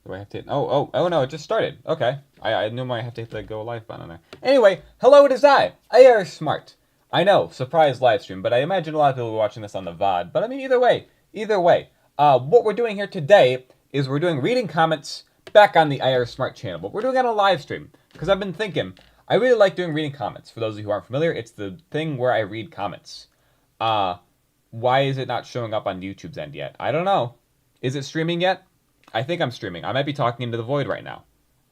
Do I have to hit... Oh, no, it just started. Okay. I knew I have to hit the go live button on there. Anyway, hello, it is IARESMART. I know, surprise live stream, but I imagine a lot of people are watching this on the VOD. But I mean, either way. What we're doing here today is we're doing reading comments back on the IARESMART channel. But we're doing it on a live stream, because I've been thinking, I really like doing reading comments. For those of you who aren't familiar, it's the thing where I read comments. Why is it not showing up on YouTube's end yet? I don't know. Is it streaming yet? I think I'm streaming. I might be talking into the void right now.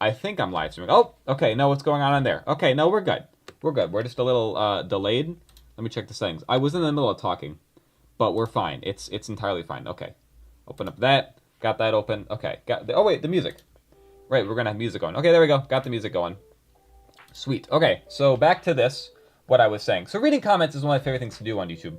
I think I'm live streaming. Oh, okay. No, what's going on in there? Okay, no, we're good. We're good. We're just a little delayed. Let me check the settings. I was in the middle of talking, but we're fine. It's entirely fine. Okay. Open up that. Got that open. Okay. Oh, wait, the music. Right, we're going to have music going. Okay, there we go. Got the music going. Sweet. Okay, so back to this, what I was saying. So reading comments is one of my favorite things to do on YouTube.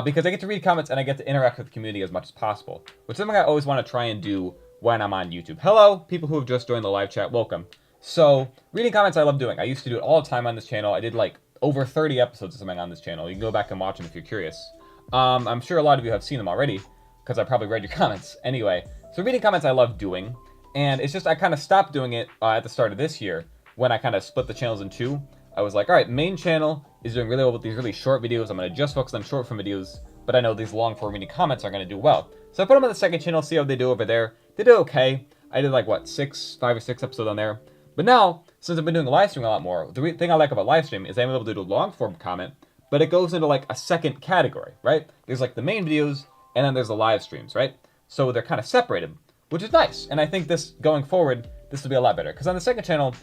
Because I get to read comments and I get to interact with the community as much as possible, which is something I always want to try and do when I'm on YouTube. Hello, people who have just joined the live chat, welcome. So, reading comments I love doing. I used to do it all the time on this channel. I did like over 30 episodes or something on this channel. You can go back and watch them if you're curious. I'm sure a lot of you have seen them already, because I probably read your comments. Anyway, so reading comments I love doing, and it's just I kind of stopped doing it at the start of this year, when I kind of split the channels in two. I was like, alright, main channel is doing really well with these really short videos. I'm going to just focus on short form videos, but I know these long form reading comments are going to do well. So I put them on the second channel, see how they do over there. They did okay. I did like, what, 5 or 6 episodes on there. But now, since I've been doing live stream a lot more, the thing I like about live stream is I'm able to do a long form comment, but it goes into like a second category, right? There's like the main videos, and then there's the live streams, right? So they're kind of separated, which is nice. And I think this, going forward, this will be a lot better. Because on the second channel,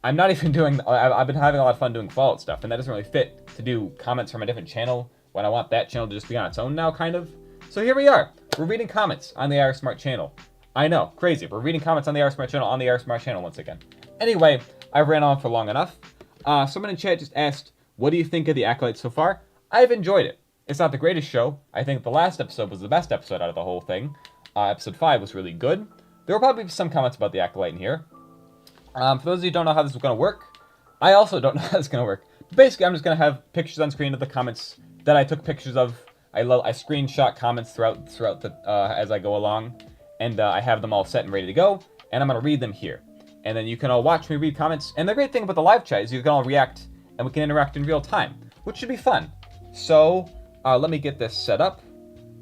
I'm not even doing, I've been having a lot of fun doing Fallout stuff, and that doesn't really fit to do comments from a different channel when I want that channel to just be on its own now, kind of. So here we are. We're reading comments on the IARESMART channel. I know, crazy. We're reading comments on the IARESMART channel on the IARESMART channel once again. Anyway, I ran on for long enough. Someone in chat just asked, what do you think of The Acolyte so far? I've enjoyed it. It's not the greatest show. I think the last episode was the best episode out of the whole thing. Episode 5 was really good. There will probably be some comments about The Acolyte in here. For those of you who don't know how this is going to work, I also don't know how this is going to work. Basically, I'm just going to have pictures on screen of the comments that I took pictures of. I screenshot comments throughout the as I go along, and I have them all set and ready to go, and I'm going to read them here. And then you can all watch me read comments. And the great thing about the live chat is you can all react, and we can interact in real time, which should be fun. So let me get this set up,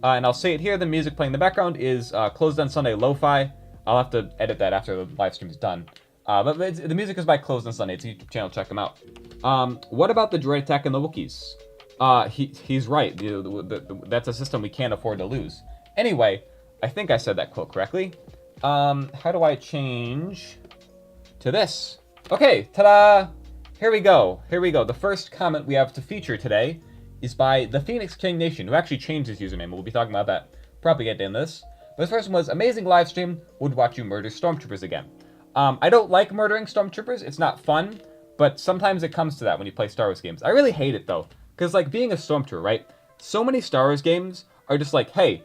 and I'll say it here. The music playing in the background is Closed on Sunday Lo-Fi. I'll have to edit that after the live stream is done. But the music is by Closed on Sunday. It's a YouTube channel. Check them out. What about the droid attack and the Wookiees? He's right. That's a system we can't afford to lose. Anyway, I think I said that quote correctly. How do I change to this? Okay, ta-da! Here we go. The first comment we have to feature today is by the Phoenix King Nation, who actually changed his username. We'll be talking about that probably at the end of this. But this first one was, amazing live stream. Would watch you murder stormtroopers again. I don't like murdering stormtroopers. It's not fun, but sometimes it comes to that when you play Star Wars games. I really hate it, though, because, like, being a stormtrooper, right? So many Star Wars games are just like, hey,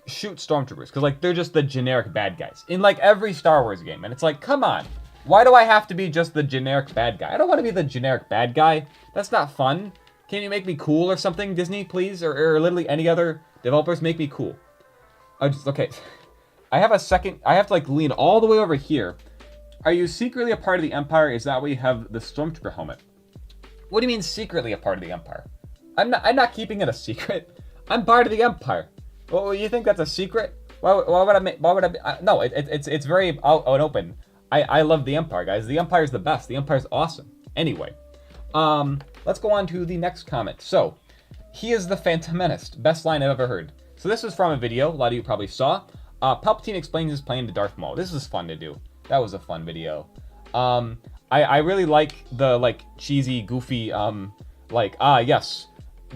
shoot stormtroopers, because, like, they're just the generic bad guys in, like, every Star Wars game. And it's like, come on. Why do I have to be just the generic bad guy? I don't want to be the generic bad guy. That's not fun. Can you make me cool or something, Disney, please? Or literally any other developers, make me cool. Okay. I have to, like, lean all the way over here. Are you secretly a part of the Empire? Is that why you have the Stormtrooper helmet? What do you mean secretly a part of the Empire? I'm not keeping it a secret. I'm part of the Empire. Well, you think that's a secret? Why would I be? No, it's very out and open. I love the Empire, guys. The Empire's the best. The Empire's awesome. Anyway, let's go on to the next comment. So, he is the Phantom Menace. Best line I've ever heard. So this is from a video. A lot of you probably saw. Palpatine explains his plan to Darth Maul. This is fun to do. That was a fun video. I really like the, like, cheesy, goofy, yes,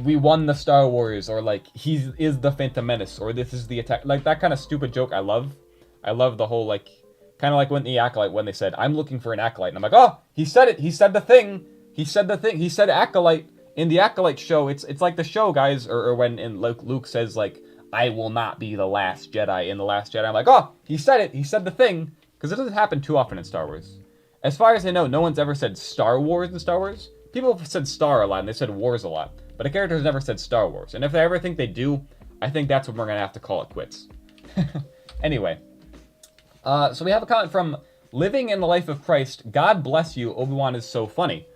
we won the Star Wars, or, like, he is the Phantom Menace, or this is the attack. Like, that kind of stupid joke I love. I love the whole, like, kind of like when the Acolyte, when they said, I'm looking for an Acolyte. And I'm like, oh, he said it. He said the thing. He said the thing. He said Acolyte in the Acolyte show. It's like the show, guys, or when Luke says, like, I will not be the last Jedi in The Last Jedi. I'm like, oh, he said it. He said the thing. Because it doesn't happen too often in Star Wars. As far as I know, no one's ever said Star Wars in Star Wars. People have said Star a lot, and they said Wars a lot. But a character has never said Star Wars. And if I ever think they do, I think that's when we're going to have to call it quits. Anyway. So we have a comment from Living in the Life of Christ. God bless you, Obi-Wan is so funny.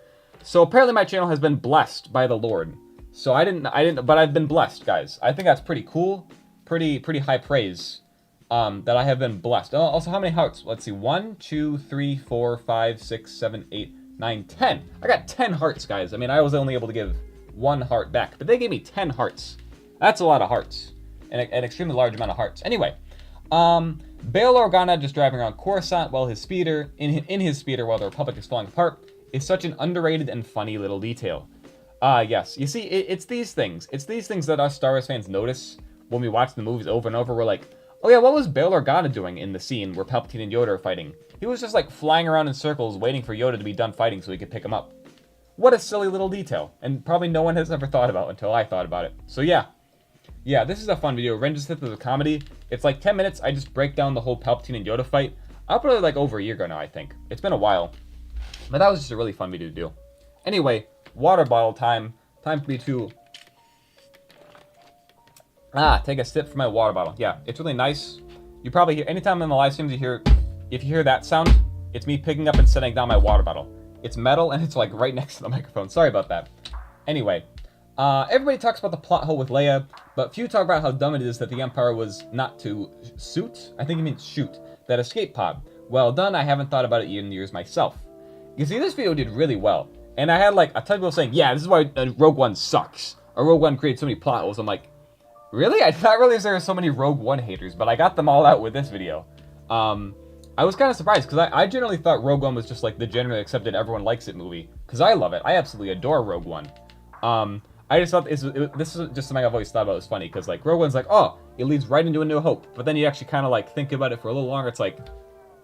So apparently my channel has been blessed by the Lord. So I didn't, but I've been blessed, guys. I think that's pretty cool. Pretty high praise. That I have been blessed. Oh, also, how many hearts? Let's see. 1, 2, 3, 4, 5, 6, 7, 8, 9, 10. I got 10 hearts, guys. I mean, I was only able to give 1 heart back, but they gave me 10 hearts. That's a lot of hearts. An extremely large amount of hearts. Anyway, Bail Organa just driving around Coruscant while his speeder, in his speeder while the Republic is falling apart, is such an underrated and funny little detail. Yes. You see, it's these things. It's these things that us Star Wars fans notice when we watch the movies over and over. We're like, oh yeah, what was Bail Organa doing in the scene where Palpatine and Yoda are fighting? He was just like flying around in circles waiting for Yoda to be done fighting so he could pick him up. What a silly little detail, and probably no one has ever thought about until I thought about it. So yeah. Yeah, this is a fun video. Revenge of the Sith is a comedy. It's like 10 minutes. I just break down the whole Palpatine and Yoda fight. I uploaded like over a year ago now, I think. It's been a while. But that was just a really fun video to do. Anyway, water bottle time. Time for me to take a sip from my water bottle. Yeah, it's really nice. You probably hear, anytime in the live streams if you hear that sound, it's me picking up and setting down my water bottle. It's metal and it's like right next to the microphone. Sorry about that. Anyway, everybody talks about the plot hole with Leia, but few talk about how dumb it is that the Empire was not to I think he means shoot, that escape pod. Well done, I haven't thought about it in years myself. You see, this video did really well. And I had like a ton of people saying, yeah, this is why Rogue One sucks. Or Rogue One created so many plot holes. I'm like, really? I did not realize there were so many Rogue One haters, but I got them all out with this video. I was kind of surprised, because I generally thought Rogue One was just like the generally accepted everyone likes it movie. Because I love it. I absolutely adore Rogue One. I just thought this is just something I've always thought about was funny, because like Rogue One's like, oh, it leads right into A New Hope. But then you actually kind of like think about it for a little longer. It's like,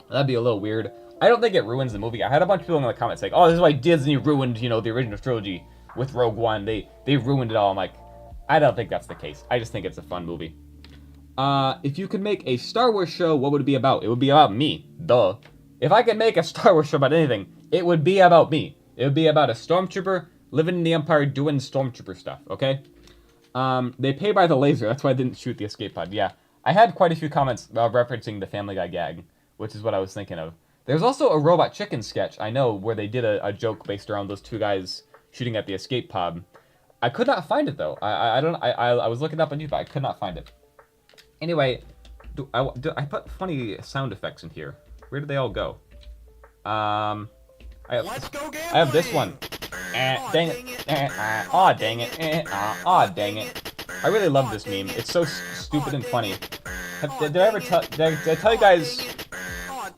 that'd be a little weird. I don't think it ruins the movie. I had a bunch of people in the comments saying, oh, this is why Disney ruined, the original trilogy with Rogue One. They ruined it all. I'm like, I don't think that's the case. I just think it's a fun movie. If you could make a Star Wars show, what would it be about? It would be about me. Duh. If I could make a Star Wars show about anything, it would be about me. It would be about a stormtrooper living in the Empire doing stormtrooper stuff, okay? They pay by the laser. That's why I didn't shoot the escape pod. Yeah. I had quite a few comments referencing the Family Guy gag, which is what I was thinking of. There's also a Robot Chicken sketch, I know, where they did a joke based around those two guys shooting at the escape pod. I could not find it, though. I was looking up on YouTube, but I could not find it. Anyway, I put funny sound effects in here. Where did they all go? Let's go gambling. I have this one. Dang it. Aw, dang it. Aw, dang it. I really love this meme. It's so stupid and funny. Did I tell you guys...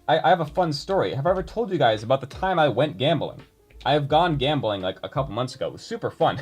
I have a fun story. Have I ever told you guys about the time I went gambling? I have gone gambling like a couple months ago. It was super fun.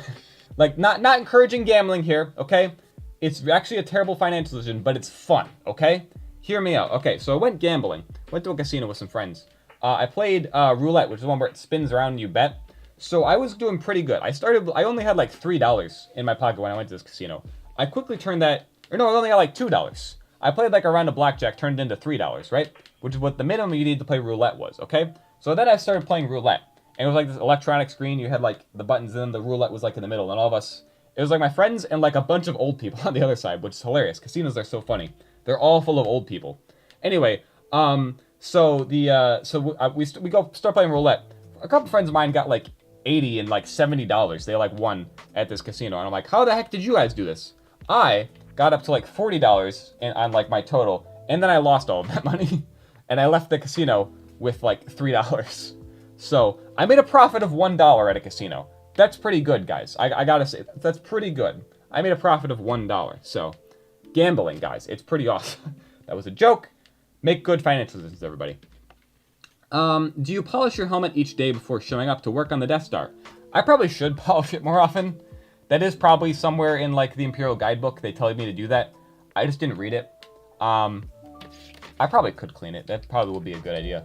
Like, not encouraging gambling here, okay? It's actually a terrible financial decision, but it's fun, okay? Hear me out. Okay, so I went gambling. Went to a casino with some friends. I played roulette, which is one where it spins around and you bet. So I was doing pretty good. I only had like $3 in my pocket when I went to this casino. I quickly turned that, or no, I only had like $2. I played like a round of blackjack, turned it into $3, right? Which is what the minimum you need to play roulette was, okay? So then I started playing roulette. And it was like this electronic screen. You had like the buttons in, the roulette was like in the middle, and all of us, it was like my friends and like a bunch of old people on the other side, which is hilarious. Casinos are so funny. They're all full of old people. Anyway, so we go start playing roulette. A couple friends of mine got like $80 and like $70. They like won at this casino, and I'm like, how the heck did you guys do this? I got up to like $40 on like my total, and then I lost all of that money, and I left the casino with like $3. So I made a profit of $1 at a casino. That's pretty good, guys. I gotta say, that's pretty good. I made a profit of $1. So gambling, guys, it's pretty awesome. That was a joke. Make good financial decisions, everybody. Do you polish your helmet each day before showing up to work on the Death Star? I probably should polish it more often. That is probably somewhere in like the Imperial Guidebook. They tell me to do that. I just didn't read it. I probably could clean it. That probably would be a good idea.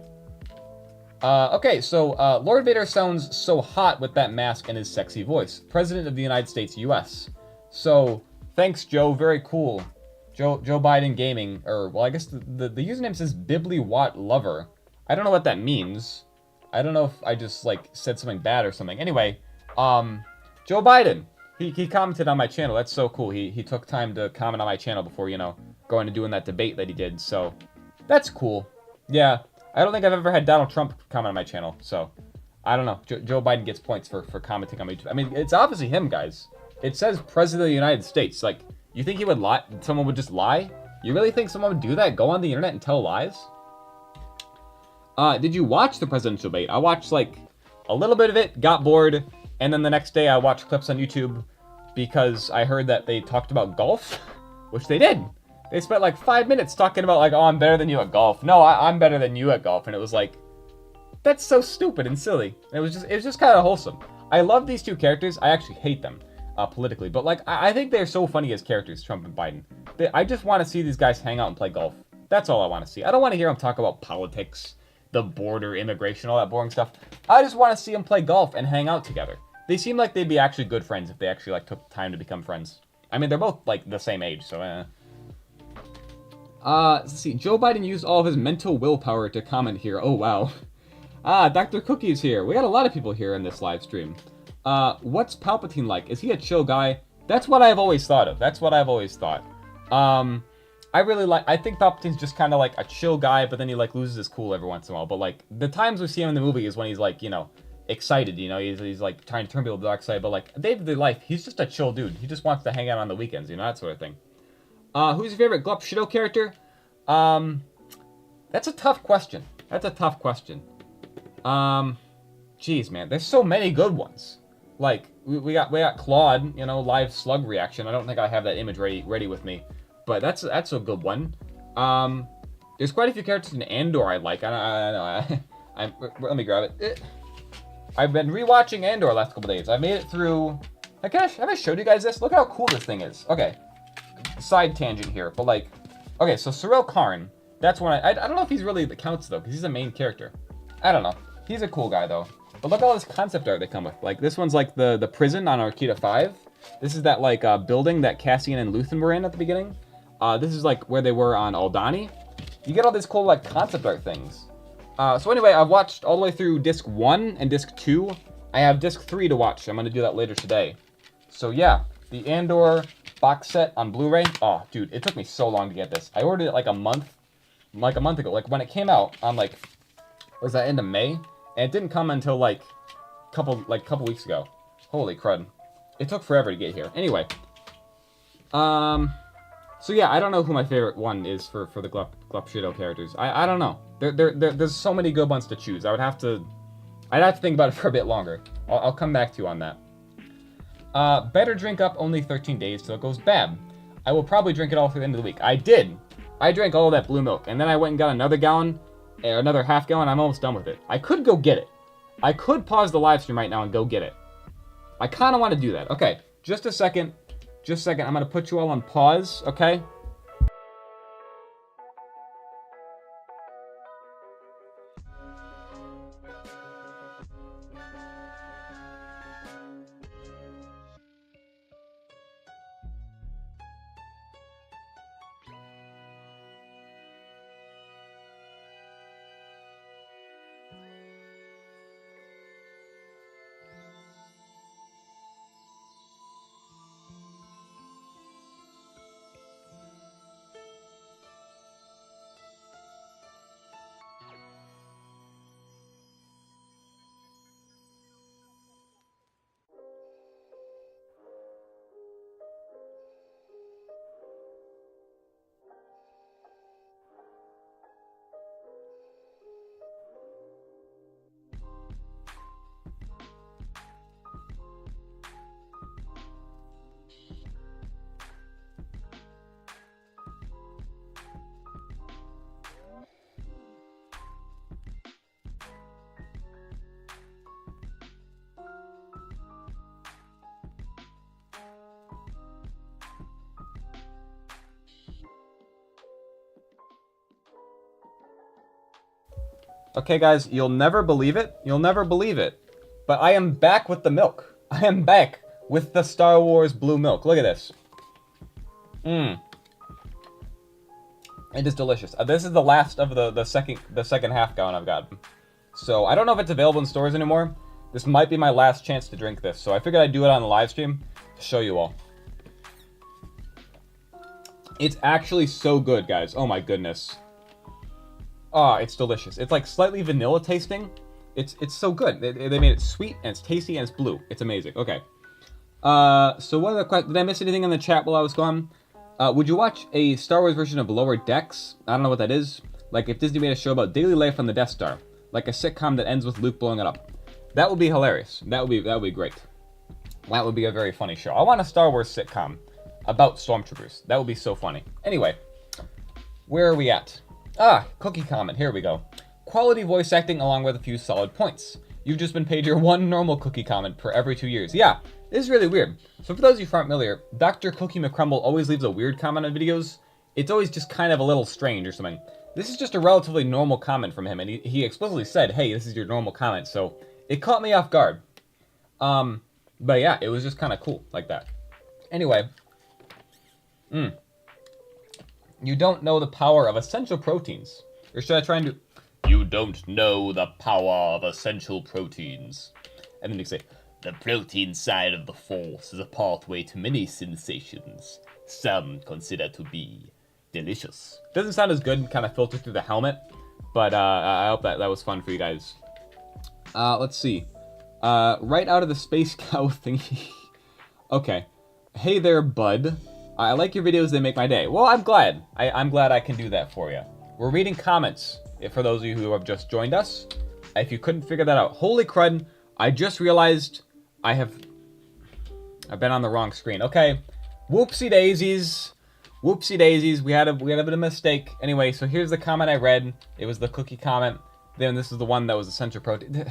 Okay, so Lord Vader sounds so hot with that mask and his sexy voice. President of the United States, U.S. So, thanks, Joe. Very cool. Joe Biden Gaming, or, well, I guess the username says BibliWattLover. I don't know what that means. I don't know if I just, like, said something bad or something. Anyway, Joe Biden, he commented on my channel. That's so cool. He took time to comment on my channel before, going to doing that debate that he did. So, that's cool. Yeah, I don't think I've ever had Donald Trump comment on my channel, so I don't know. Joe Biden gets points for commenting on my YouTube. I mean, it's obviously him, guys. It says President of the United States. Like, you think he would lie? Someone would just lie? You really think someone would do that? Go on the internet and tell lies? Did you watch the presidential debate? I watched, like, a little bit of it, got bored, and then the next day I watched clips on YouTube because I heard that they talked about golf, which they did. They spent, like, 5 minutes talking about, like, oh, I'm better than you at golf. No, I'm better than you at golf. And it was like, that's so stupid and silly. It was just kind of wholesome. I love these two characters. I actually hate them politically, but, like, I think they're so funny as characters, Trump and Biden. I just want to see these guys hang out and play golf. That's all I want to see. I don't want to hear them talk about politics, the border, immigration, all that boring stuff. I just want to see them play golf and hang out together. They seem like they'd be actually good friends if they actually, like, took time to become friends. I mean, they're both, like, the same age, so let's see. Joe Biden used all of his mental willpower to comment here. Oh, wow. Dr. Cookie's here. We got a lot of people here in this live stream. What's Palpatine like? Is he a chill guy? That's what I've always thought of. That's what I've always thought. I think Palpatine's just kind of like a chill guy, but then he, like, loses his cool every once in a while. But, like, the times we see him in the movie is when he's, like, you know, excited, you know, he's like, trying to turn people to the dark side. But, like, day-to-day life, he's just a chill dude. He just wants to hang out on the weekends, you know, that sort of thing. Who's your favorite Glup Shido character? That's a tough question. Geez, man, there's so many good ones. Like, we got Claude, you know, live slug reaction. I don't think I have that image ready with me, but that's a good one. There's quite a few characters in Andor I like. I know. Let me grab it. I've been rewatching Andor last couple days. I made it through. Have I showed you guys this? Look how cool this thing is. Okay, side tangent here, but, like, okay, so Sorrel Karn. That's one I don't know if he's really the counts though, because he's a main character. I don't know. He's a cool guy though. But look at all this concept art they come with. Like, this one's like the prison on Arcata 5. This is that, like, building that Cassian and Luthen were in at the beginning. This is, like, where they were on Aldhani. You get all these cool, like, concept art things. So anyway, I've watched all the way through Disc 1 and Disc 2. I have Disc 3 to watch. I'm going to do that later today. So yeah, the Andor box set on Blu-ray. Oh, dude, it took me so long to get this. I ordered it like a month ago. Like, when it came out on, like, was that end of May? And it didn't come until, like, couple weeks ago. Holy crud. It took forever to get here. Anyway. So yeah, I don't know who my favorite one is for the Glup Shido characters. I don't know. There's so many good ones to choose. I'd have to think about it for a bit longer. I'll come back to you on that. Better drink up only 13 days till it goes bad. I will probably drink it all through the end of the week. I did. I drank all of that blue milk, and then I went and got another gallon, or another half gallon. I'm almost done with it. I could go get it. I could pause the live stream right now and go get it. I kind of want to do that. Okay, just a second. Just a second. I'm going to put you all on pause, okay? Okay, guys, you'll never believe it. You'll never believe it. But I am back with the milk. I am back with the Star Wars blue milk. Look at this. It is delicious. This is the last of the second half gallon I've got. So I don't know if it's available in stores anymore. This might be my last chance to drink this. So I figured I'd do it on the live stream to show you all. It's actually so good, guys. Oh my goodness. Oh, it's delicious. It's like slightly vanilla tasting. It's so good. They made it sweet and it's tasty and it's blue. It's amazing. Okay. So what are the questions? Did I miss anything in the chat while I was gone? Would you watch a Star Wars version of Lower Decks? I don't know what that is. Like if Disney made a show about daily life on the Death Star, like a sitcom that ends with Luke blowing it up. That would be hilarious. That would be great. That would be a very funny show. I want a Star Wars sitcom about stormtroopers. That would be so funny. Anyway, where are we at? Cookie comment. Here we go. Quality voice acting along with a few solid points. You've just been paid your one normal cookie comment per every 2 years. Yeah, this is really weird. So for those of you who aren't familiar, Dr. Cookie McCrumble always leaves a weird comment on videos. It's always just kind of a little strange or something. This is just a relatively normal comment from him, and he explicitly said, hey, this is your normal comment, so it caught me off guard. But yeah, it was just kind of cool like that. Anyway. You don't know the power of essential proteins. Or should I try and do... You don't know the power of essential proteins. And then you say, the protein side of the force is a pathway to many sensations. Some consider to be delicious. Doesn't sound as good, kind of filtered through the helmet. But I hope that was fun for you guys. Let's see. Right out of the space cow thingy. Okay. Hey there, bud. I like your videos, they make my day. Well, I'm glad. I'm glad I can do that for you. We're reading comments, for those of you who have just joined us. If you couldn't figure that out. Holy crud, I just realized I've been on the wrong screen. Okay, whoopsie daisies. Whoopsie daisies, we had a bit of a mistake. Anyway, so here's the comment I read. It was the cookie comment. Then this is the one that was essential protein.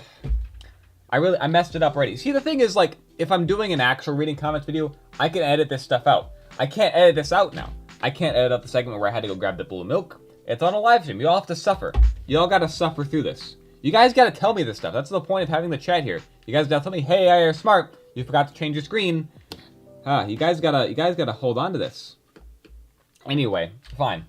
I messed it up already. See, the thing is, like, if I'm doing an actual reading comments video, I can edit this stuff out. I can't edit this out now. I can't edit out the segment where I had to go grab the blue milk. It's on a live stream. You all have to suffer. You all gotta suffer through this. You guys gotta tell me this stuff. That's the point of having the chat here. You guys gotta tell me, hey, IARESMART, you forgot to change your screen. You guys gotta hold on to this. Anyway, fine.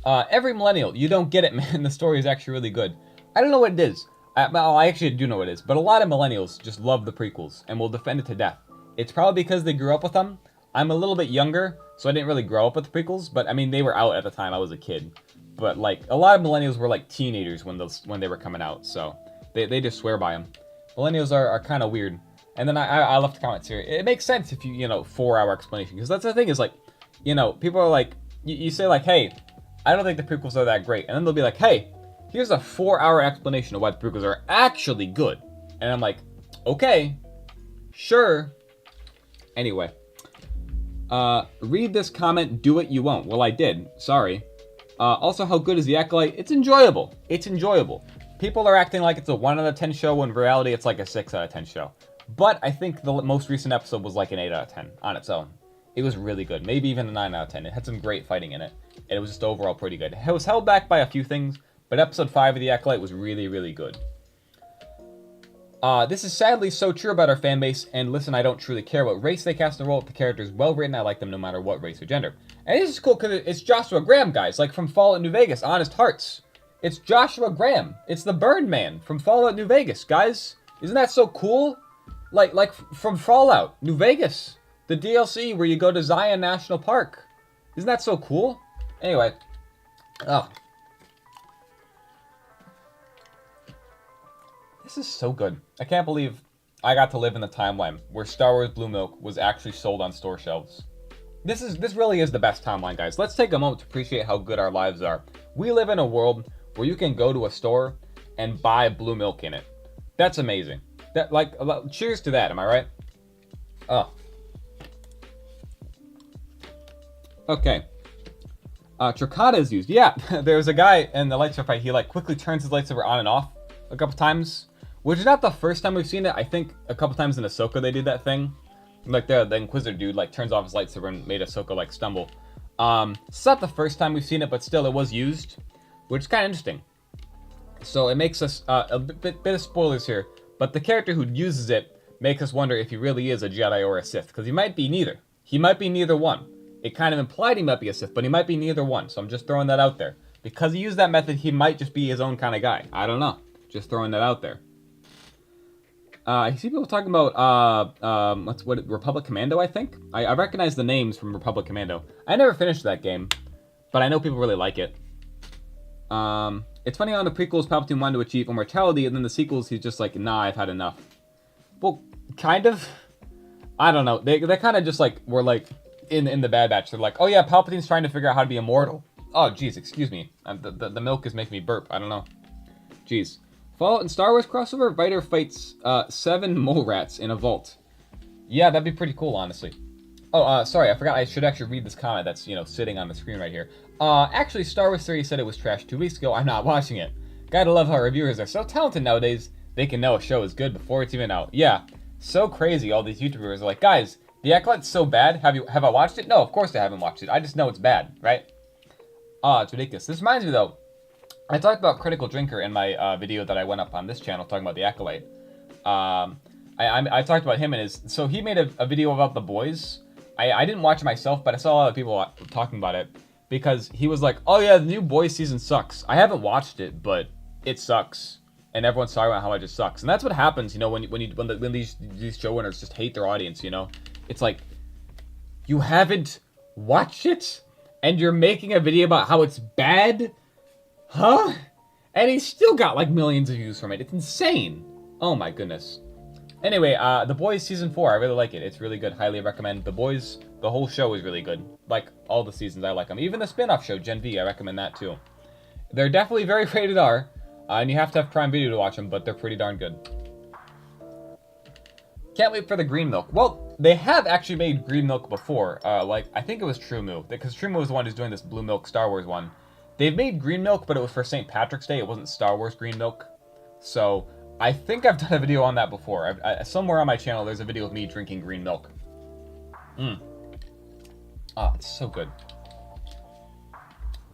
Every millennial, you don't get it, man. The story is actually really good. I don't know what it is. I actually do know what it is, but a lot of millennials just love the prequels and will defend it to death. It's probably because they grew up with them. I'm a little bit younger, so I didn't really grow up with the prequels, but I mean, they were out at the time I was a kid. But like, a lot of millennials were like teenagers when they were coming out, so they just swear by them. Millennials are kind of weird. And then I left comments here. It makes sense if you 4-hour explanation, because that's the thing is like, people are like, you say like, hey, I don't think the prequels are that great. And then they'll be like, hey, here's a 4-hour explanation of why the prequels are actually good. And I'm like, okay, sure. Anyway. Read this comment, do it, you won't. Well, I did. Sorry. Also, how good is The Acolyte? It's enjoyable. It's enjoyable. People are acting like it's a 1 out of 10 show, when in reality it's like a 6 out of 10 show. But I think the most recent episode was like an 8 out of 10 on its own. It was really good. Maybe even a 9 out of 10. It had some great fighting in it. And it was just overall pretty good. It was held back by a few things, but episode 5 of The Acolyte was really, really good. This is sadly so true about our fan base, and listen, I don't truly care what race they cast in the role. If the character is well written, I like them no matter what race or gender. And this is cool because it's Joshua Graham, guys, like from Fallout New Vegas, Honest Hearts. It's Joshua Graham. It's the Birdman from Fallout New Vegas, guys. Isn't that so cool? Like from Fallout New Vegas, the DLC where you go to Zion National Park. Isn't that so cool? Anyway, this is so good. I can't believe I got to live in the timeline where Star Wars Blue Milk was actually sold on store shelves. This really is the best timeline, guys. Let's take a moment to appreciate how good our lives are. We live in a world where you can go to a store and buy blue milk in it. That's amazing. Cheers to that, am I right? Okay. Tricata is used. Yeah, there's a guy in the lightsaber fight, he quickly turns his lightsaber on and off a couple times. Which is not the first time we've seen it. I think a couple times in Ahsoka they did that thing. Like the Inquisitor dude turns off his lightsaber and made Ahsoka stumble. It's not the first time we've seen it, but still it was used. Which is kind of interesting. So it makes us, a bit of spoilers here, but the character who uses it makes us wonder if he really is a Jedi or a Sith. Because he might be neither. He might be neither one. It kind of implied he might be a Sith, but he might be neither one. So I'm just throwing that out there. Because he used that method, he might just be his own kind of guy. I don't know. Just throwing that out there. I see people talking about, Republic Commando, I think? I recognize the names from Republic Commando. I never finished that game, but I know people really like it. It's funny how in the prequels Palpatine wanted to achieve immortality, and then the sequels he's just like, nah, I've had enough. Well, kind of. I don't know. They kind of just like were like in the Bad Batch. They're like, oh yeah, Palpatine's trying to figure out how to be immortal. Oh jeez, excuse me. The milk is making me burp. I don't know. Jeez. Fallout and Star Wars crossover. Vader fights 7 mole rats in a vault. Yeah, that'd be pretty cool, honestly. Oh, sorry, I forgot I should actually read this comment that's, sitting on the screen right here. Actually, Star Wars Theory said it was trash 2 weeks ago. I'm not watching it. Gotta love how reviewers are so talented nowadays, they can know a show is good before it's even out. Yeah, so crazy all these YouTubers are like, guys, The Acolyte's so bad, have I watched it? No, of course I haven't watched it. I just know it's bad, right? It's ridiculous. This reminds me, though, I talked about Critical Drinker in my video that I went up on this channel talking about The Acolyte. I talked about him and so he made a video about The Boys. I didn't watch it myself, but I saw a lot of people talking about it because he was like, oh yeah, the new Boys season sucks. I haven't watched it, but it sucks. And everyone's talking about how much it sucks. And that's what happens, when these showrunners just hate their audience, It's like, you haven't watched it? And you're making a video about how it's bad? Huh? And he's still got like millions of views from it. It's insane. Oh my goodness. Anyway, The Boys Season 4, I really like it. It's really good. Highly recommend. The Boys, the whole show is really good. Like, all the seasons, I like them. Even the spin-off show, Gen V, I recommend that too. They're definitely very rated R, and you have to have Prime Video to watch them, but they're pretty darn good. Can't wait for the green milk. Well, they have actually made green milk before. I think it was True Moo, because True Moo was the one who's doing this blue milk Star Wars one. They've made green milk, but it was for St. Patrick's Day. It wasn't Star Wars green milk. So, I think I've done a video on that before. Somewhere on my channel, there's a video of me drinking green milk. It's so good.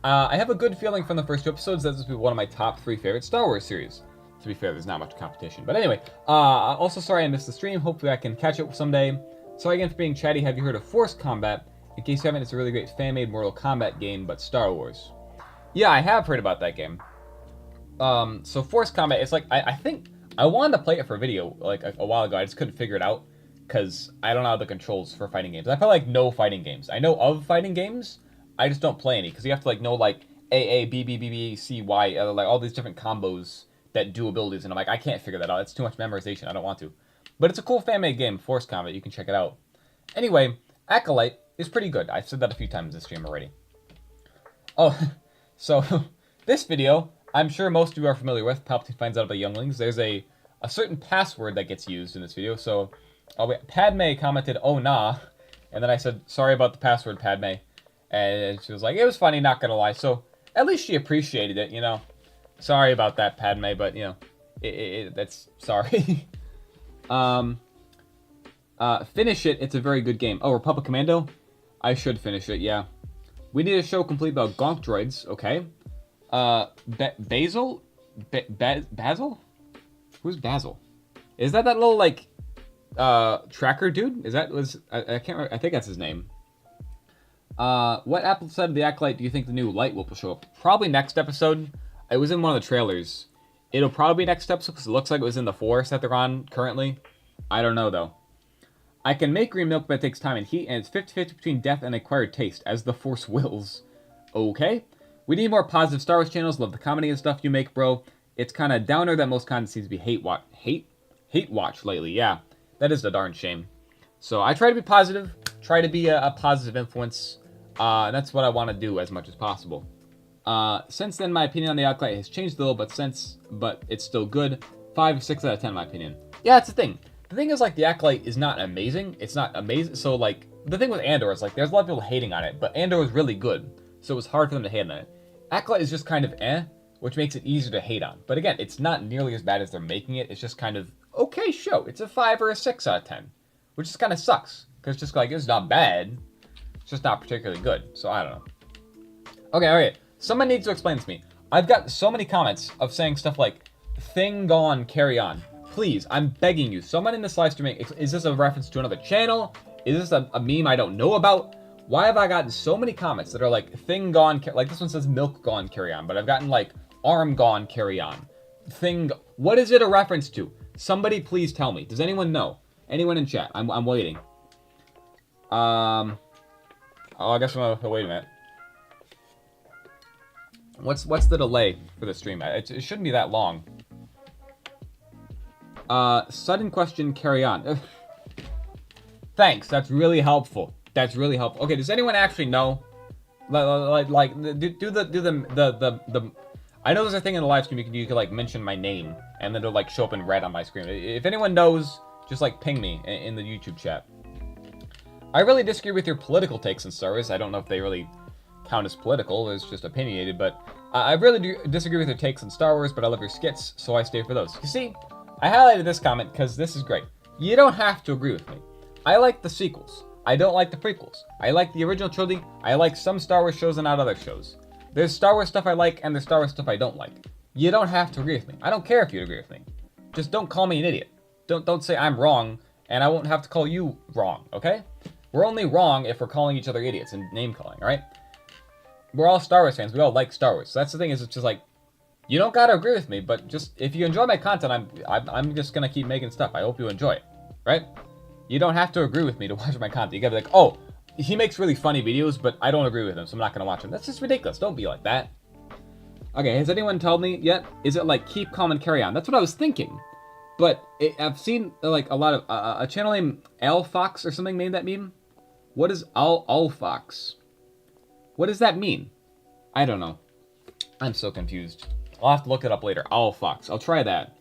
I have a good feeling from the first 2 episodes that this will be one of my top 3 favorite Star Wars series. To be fair, there's not much competition. But anyway, also sorry I missed the stream. Hopefully I can catch it someday. Sorry again for being chatty. Have you heard of Force Combat? In case you haven't, it's a really great fan-made Mortal Kombat game, but Star Wars. Yeah, I have heard about that game. So Force Combat, it's like, I think, I wanted to play it for a video, like, a while ago. I just couldn't figure it out, because I don't know the controls for fighting games. I play, like, no fighting games. I know of fighting games, I just don't play any, because you have to, like, know, like, A, B, B, B, B, C, Y, like, all these different combos that do abilities, and I'm like, I can't figure that out. It's too much memorization. I don't want to. But it's a cool fan-made game, Force Combat. You can check it out. Anyway, Acolyte is pretty good. I've said that a few times this stream already. Oh, so, this video, I'm sure most of you are familiar with. Palpatine finds out about younglings. There's a certain password that gets used in this video. So, Padme commented, oh nah. And then I said, sorry about the password, Padme. And she was like, it was funny, not gonna lie. So, at least she appreciated it, Sorry about that, Padme, but, that's sorry. Finish it. It's a very good game. Oh, Republic Commando? I should finish it, yeah. We need a show complete about gonk droids, okay. Basil? Basil? Who's Basil? Is that little, like, tracker dude? I can't remember. I think that's his name. What episode of The Acolyte do you think the new light will show up? Probably next episode. It was in one of the trailers. It'll probably be next episode because it looks like it was in the forest that they're on currently. I don't know, though. I can make green milk, but it takes time and heat, and it's 50-50 between death and acquired taste, as the Force wills. Okay. We need more positive Star Wars channels. Love the comedy and stuff you make, bro. It's kind of downer that most content seems to be hate watch lately. Yeah, that is a darn shame. So I try to be positive, try to be a positive influence. And that's what I want to do as much as possible. Since then, my opinion on The Acolyte has changed a little, but it's still good. 5 6 out of 10 in my opinion. Yeah, that's the thing. The thing is, like, The Acolyte is not amazing. It's not amazing. So, like, the thing with Andor is, like, there's a lot of people hating on it, but Andor was really good. So it was hard for them to hate on it. Acolyte is just kind of which makes it easier to hate on. But again, it's not nearly as bad as they're making it. It's just kind of, okay show. It's a 5 or a 6 out of 10. Which just kind of sucks. Because it's just like, it's not bad. It's just not particularly good. So I don't know. Okay. Someone needs to explain this to me. I've got so many comments of saying stuff like, thing gone, carry on. Please, I'm begging you. Someone in this live streaming, is this a reference to another channel? Is this a meme I don't know about? Why have I gotten so many comments that are like, thing gone, like this one says milk gone, carry on, but I've gotten like, arm gone, carry on. What is it a reference to? Somebody please tell me. Does anyone know? Anyone in chat? I'm waiting. I guess I'm gonna wait a minute. What's the delay for the stream? It shouldn't be that long. Sudden question, carry on. Thanks, that's really helpful. That's really helpful. Okay, does anyone actually know? Like do the I know there's a thing in the live stream you can like mention my name and then it'll like show up in red on my screen. If anyone knows, just like ping me in the YouTube chat. I really disagree with your political takes in Star Wars. I don't know if they really count as political. It's just opinionated, but I really do disagree with your takes in Star Wars, but I love your skits, so I stay for those. You see, I highlighted this comment because this is great. You don't have to agree with me. I like the sequels. I don't like the prequels. I like the original trilogy. I like some Star Wars shows and not other shows. There's Star Wars stuff I like and there's Star Wars stuff I don't like. You don't have to agree with me. I don't care if you agree with me. Just don't call me an idiot. Don't say I'm wrong and I won't have to call you wrong, okay? We're only wrong if we're calling each other idiots and name calling, alright? We're all Star Wars fans. We all like Star Wars. So that's the thing, is it's just like, you don't gotta agree with me, but just if you enjoy my content, I'm just gonna keep making stuff. I hope you enjoy it, right? You don't have to agree with me to watch my content. You gotta be like, oh, he makes really funny videos, but I don't agree with him, so I'm not gonna watch him. That's just ridiculous. Don't be like that. Okay, has anyone told me yet? Is it like keep calm and carry on? That's what I was thinking. But I've seen like a lot of a channel named Alfox or something made that meme. What is Alfox? What does that mean? I don't know. I'm so confused. I'll have to look it up later. Alfox. I'll try that.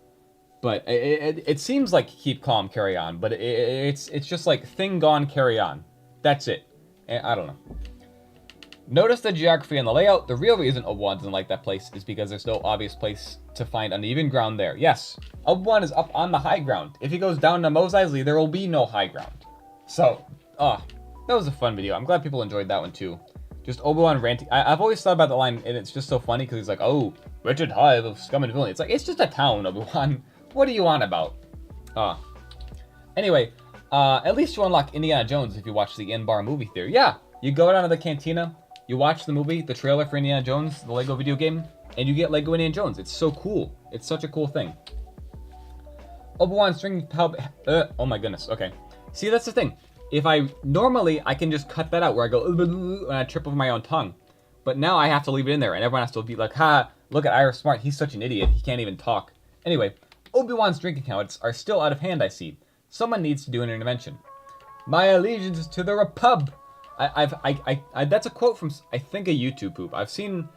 But it seems like keep calm, carry on. But it's just like thing gone, carry on. That's it. I don't know. Notice the geography and the layout. The real reason Obi-Wan doesn't like that place is because there's no obvious place to find uneven ground there. Yes, Obi-Wan is up on the high ground. If he goes down to Mos Eisley, there will be no high ground. So, that was a fun video. I'm glad people enjoyed that one too. Just Obi-Wan ranting. I've always thought about the line, and it's just so funny because he's like, oh, Richard Hive of Scum and Villainy. It's like, it's just a town, Obi-Wan. What do you want about? Anyway, at least you unlock Indiana Jones if you watch the in-bar movie theater. Yeah, you go down to the cantina, you watch the movie, the trailer for Indiana Jones, the Lego video game, and you get Lego Indiana Jones. It's so cool. It's such a cool thing. Obi-Wan string pub. Oh my goodness. Okay. See, that's the thing. If normally I can just cut that out where I go and I trip over my own tongue, but now I have to leave it in there, and everyone has to be like, ha, look at IARESMART. He's such an idiot. He can't even talk. Anyway, Obi-Wan's drinking habits are still out of hand. I see. Someone needs to do an intervention. My allegiance is to the Repub. That's a quote from, I think, a YouTube poop. I've seen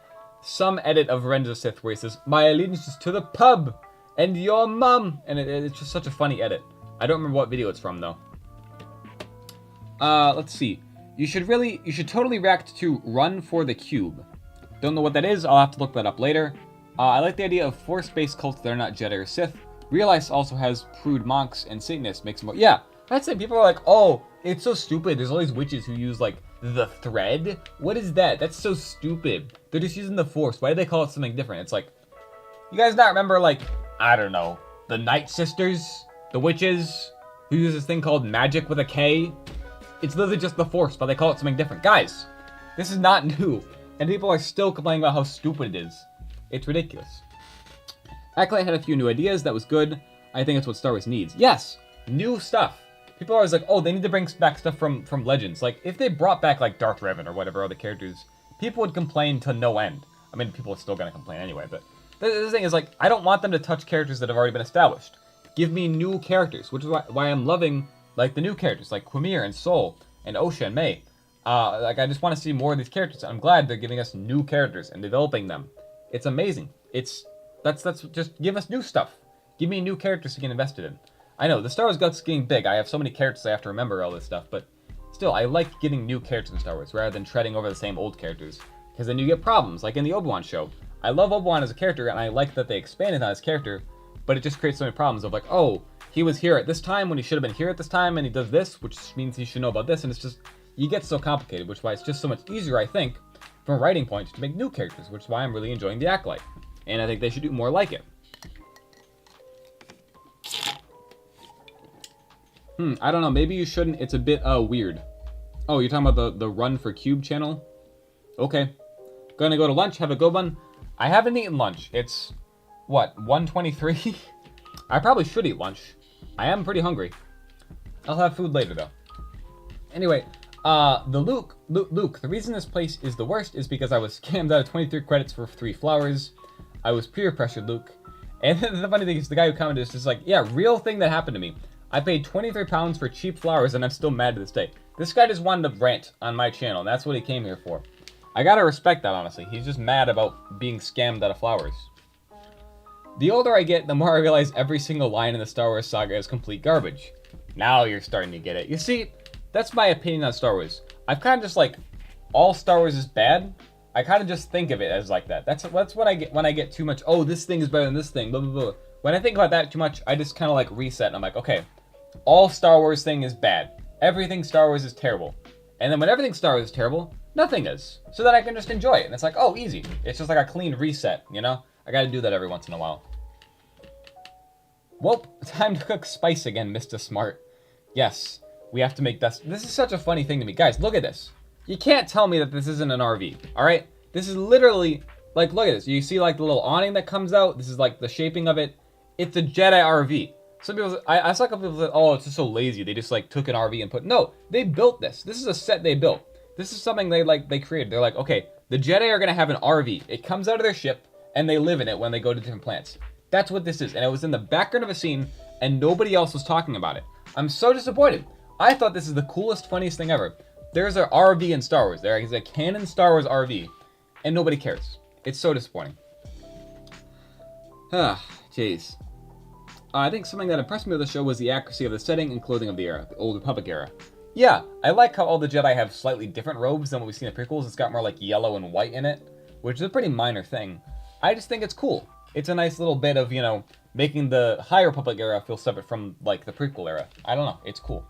some edit of Revenge of the Sith where he says, my allegiance is to the pub and your mum. And it's just such a funny edit. I don't remember what video it's from, though. Let's see. You should totally react to Run for the Cube. Don't know what that is. I'll have to look that up later. I like the idea of Force-based cults that are not Jedi or Sith. Realize also has prude monks and Satanists. Makes more. Yeah, that's it. People are like, oh, it's so stupid. There's all these witches who use, like, the thread. What is that? That's so stupid. They're just using the Force. Why do they call it something different? It's like, you guys not remember, like, I don't know, the Night Sisters? The witches who use this thing called magic with a K? It's literally just the Force, but they call it something different. Guys, this is not new. And people are still complaining about how stupid it is. It's ridiculous. Acolyte had a few new ideas. That was good. I think it's what Star Wars needs. Yes, new stuff. People are always like, oh, they need to bring back stuff from Legends. Like, if they brought back, like, Darth Revan or whatever other characters, people would complain to no end. I mean, people are still going to complain anyway, but the thing is, like, I don't want them to touch characters that have already been established. Give me new characters, which is why I'm loving, like, the new characters, like Quimir and Sol and Osha and May. Like, I just want to see more of these characters. I'm glad they're giving us new characters and developing them. It's amazing. That's just give us new stuff. Give me new characters to get invested in. I know, the Star Wars gut's getting big. I have so many characters I have to remember all this stuff, but still, I like getting new characters in Star Wars rather than treading over the same old characters. Because then you get problems, like in the Obi-Wan show. I love Obi-Wan as a character, and I like that they expanded on his character, but it just creates so many problems of like, oh, he was here at this time when he should have been here at this time, and he does this, which means he should know about this, and it's just, you get so complicated, which is why it's just so much easier, I think, from a writing point, to make new characters, which is why I'm really enjoying the Acolyte. And I think they should do more like it. I don't know, maybe you shouldn't, it's a bit, weird. Oh, you're talking about the Run for Cube channel? Okay. Gonna go to lunch, have a good one. I haven't eaten lunch. It's, what, 1:23? I probably should eat lunch. I am pretty hungry. I'll have food later, though. Anyway, Luke, the reason this place is the worst is because I was scammed out of 23 credits for 3 flowers. I was peer pressured, Luke. And the funny thing is, the guy who commented is just like, yeah, real thing that happened to me. I paid £23 for cheap flowers, and I'm still mad to this day. This guy just wanted to rant on my channel, and that's what he came here for. I gotta respect that, honestly. He's just mad about being scammed out of flowers. The older I get, the more I realize every single line in the Star Wars saga is complete garbage. Now you're starting to get it. You see, that's my opinion on Star Wars. I've kind of just like, all Star Wars is bad. I kind of just think of it as like that. That's what I get when I get too much, oh, this thing is better than this thing, blah, blah, blah. When I think about that too much, I just kind of like reset, and I'm like, okay, all Star Wars thing is bad. Everything Star Wars is terrible. And then when everything Star Wars is terrible, nothing is. So that I can just enjoy it. And it's like, oh, easy. It's just like a clean reset, you know? I gotta do that every once in a while. Well, time to cook spice again, Mr. Smart. Yes, we have to make this. This is such a funny thing to me. Guys, look at this. You can't tell me that this isn't an RV, all right? This is literally, like, look at this. You see, like, the little awning that comes out? This is, like, the shaping of it. It's a Jedi RV. Some people, I saw a couple people say, oh, it's just so lazy. They just, like, took an RV and put, no, they built this. This is a set they built. This is something they created. They're like, okay, the Jedi are going to have an RV. It comes out of their ship, and they live in it when they go to different planets. That's what this is. And it was in the background of a scene, and nobody else was talking about it. I'm so disappointed. I thought this is the coolest, funniest thing ever. There's an RV in Star Wars. There is a canon Star Wars RV, and nobody cares. It's so disappointing. Jeez. I think something that impressed me with the show was the accuracy of the setting and clothing of the era, the Old Republic era. Yeah, I like how all the Jedi have slightly different robes than what we've seen in the prequels. It's got more like yellow and white in it, which is a pretty minor thing. I just think it's cool. It's a nice little bit of, you know, making the High Republic era feel separate from, like, the prequel era. I don't know. It's cool.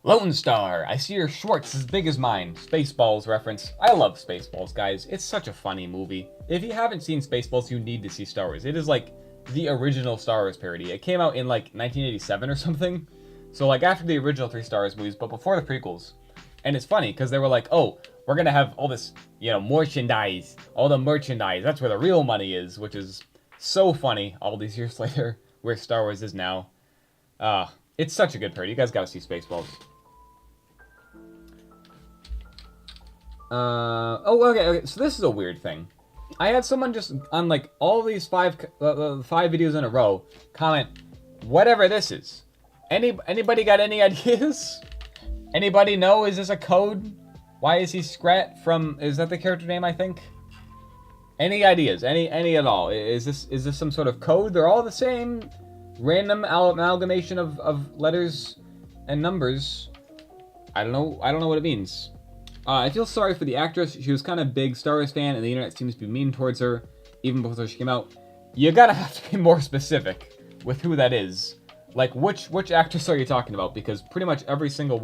Lone Star, I see your Schwartz as big as mine. Spaceballs reference. I love Spaceballs, guys. It's such a funny movie. If you haven't seen Spaceballs, you need to see Star Wars. It is, like, the original Star Wars parody. It came out in, like, 1987 or something. So, like, after the original 3 Star Wars movies, but before the prequels. And it's funny, because they were like, oh, we're gonna have all this, you know, merchandise. All the merchandise. That's where the real money is, which is so funny all these years later, where Star Wars is now. It's such a good parody. You guys gotta see Spaceballs. Okay, so this is a weird thing. I had someone just, on like all these five videos in a row, comment, whatever this is. Anybody got any ideas? Anybody know, is this a code? Why is he Scrat from, is that the character name, I think? Any ideas? Any at all? Is this some sort of code? They're all the same random amalgamation of letters and numbers. I don't know what it means. I feel sorry for the actress. She was kind of a big Star Wars fan, and the internet seems to be mean towards her, even before she came out. You gotta have to be more specific with who that is. Like, which actress are you talking about? Because pretty much every single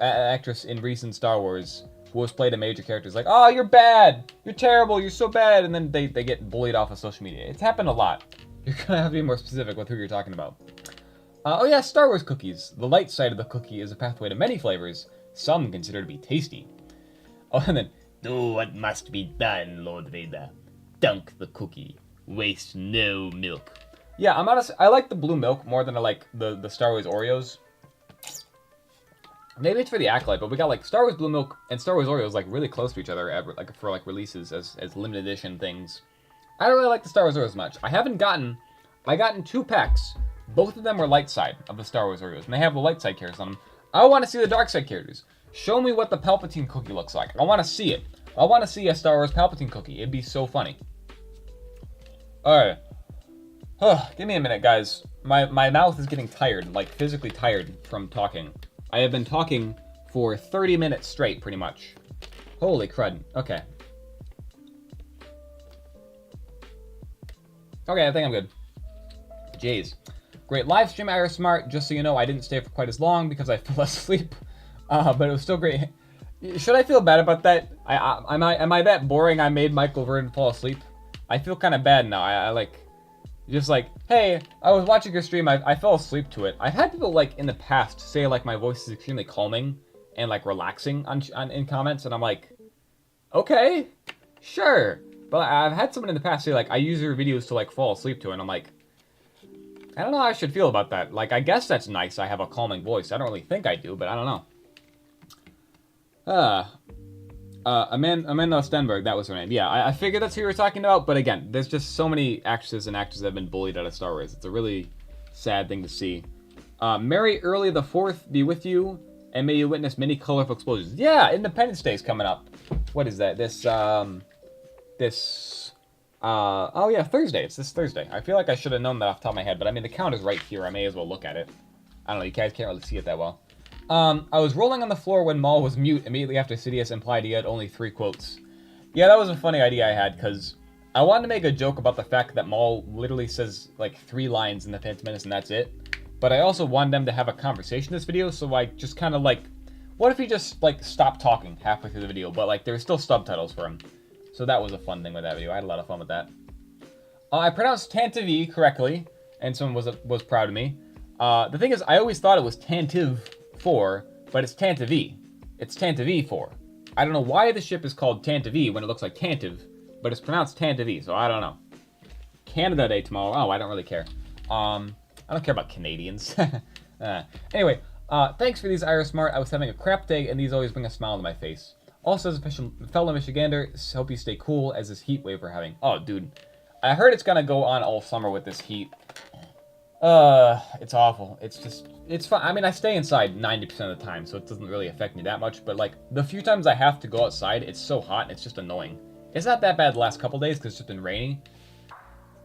actress in recent Star Wars who has played a major character is like, oh, you're bad, you're terrible, you're so bad, and then they get bullied off of social media. It's happened a lot. You're gonna have to be more specific with who you're talking about. Oh yeah, Star Wars cookies. The light side of the cookie is a pathway to many flavors. Some consider to be tasty. Oh, and then, do what must be done, Lord Vader. Dunk the cookie. Waste no milk. Yeah, I'm honest. I like the blue milk more than I like the Star Wars Oreos. Maybe it's for the Acolyte, but we got like Star Wars blue milk and Star Wars Oreos like really close to each other, like for like releases as limited edition things. I don't really like the Star Wars Oreos much. I gotten 2 packs. Both of them were light side of the Star Wars Oreos, and they have the light side characters on them. I want to see the dark side characters. Show me what the Palpatine cookie looks like. I want to see it. I want to see a Star Wars Palpatine cookie. It'd be so funny. Alright. Give me a minute, guys. My mouth is getting tired, like physically tired from talking. I have been talking for 30 minutes straight, pretty much. Holy crud. Okay. Okay, I think I'm good. Jeez. Great live stream, IARESMART. Just so you know, I didn't stay for quite as long because I fell asleep. But it was still great. Should I feel bad about that? Am I that boring I made Michael Vernon fall asleep? I feel kind of bad now. I like, just like, hey, I was watching your stream, I fell asleep to it. I've had people like in the past say like my voice is extremely calming and like relaxing in comments, and I'm like, okay, sure. But I've had someone in the past say like, I use your videos to like fall asleep to, and I'm like, I don't know how I should feel about that. Like, I guess that's nice. I have a calming voice. I don't really think I do, but I don't know. Amanda Stenberg, that was her name. Yeah, I figured that's who you were talking about, but again, there's just so many actresses and actors that have been bullied out of Star Wars. It's a really sad thing to see. Merry early the 4th be with you, and may you witness many colorful explosions. Yeah, Independence Day is coming up. What is that? Oh yeah, Thursday. It's this Thursday. I feel like I should have known that off the top of my head, but I mean, the count is right here. I may as well look at it. I don't know, you guys can't really see it that well. I was rolling on the floor when Maul was mute immediately after Sidious implied he had only 3 quotes. Yeah, that was a funny idea I had, because I wanted to make a joke about the fact that Maul literally says, like, 3 lines in the Phantom Menace and that's it. But I also wanted them to have a conversation in this video, so I just kind of, like, what if he just, like, stopped talking halfway through the video, but, like, there's still subtitles for him. So that was a fun thing with that video. I had a lot of fun with that. I pronounced Tantive correctly, and someone was proud of me. The thing is, I always thought it was Tantive 4, but it's Tantive. It's Tantive 4. I don't know why the ship is called Tantive when it looks like Tantive, but it's pronounced Tantive, so I don't know. Canada Day tomorrow. Oh, I don't really care. I don't care about Canadians. Anyway, thanks for these, IARESMART. I was having a crap day, and these always bring a smile to my face. Also, as a fellow Michigander, hope you stay cool as this heat wave we're having. Oh, dude. I heard it's gonna go on all summer with this heat. It's awful. It's fun. I mean, I stay inside 90% of the time, so it doesn't really affect me that much. But, like, the few times I have to go outside, it's so hot, and it's just annoying. It's not that bad the last couple days, because it's just been rainy.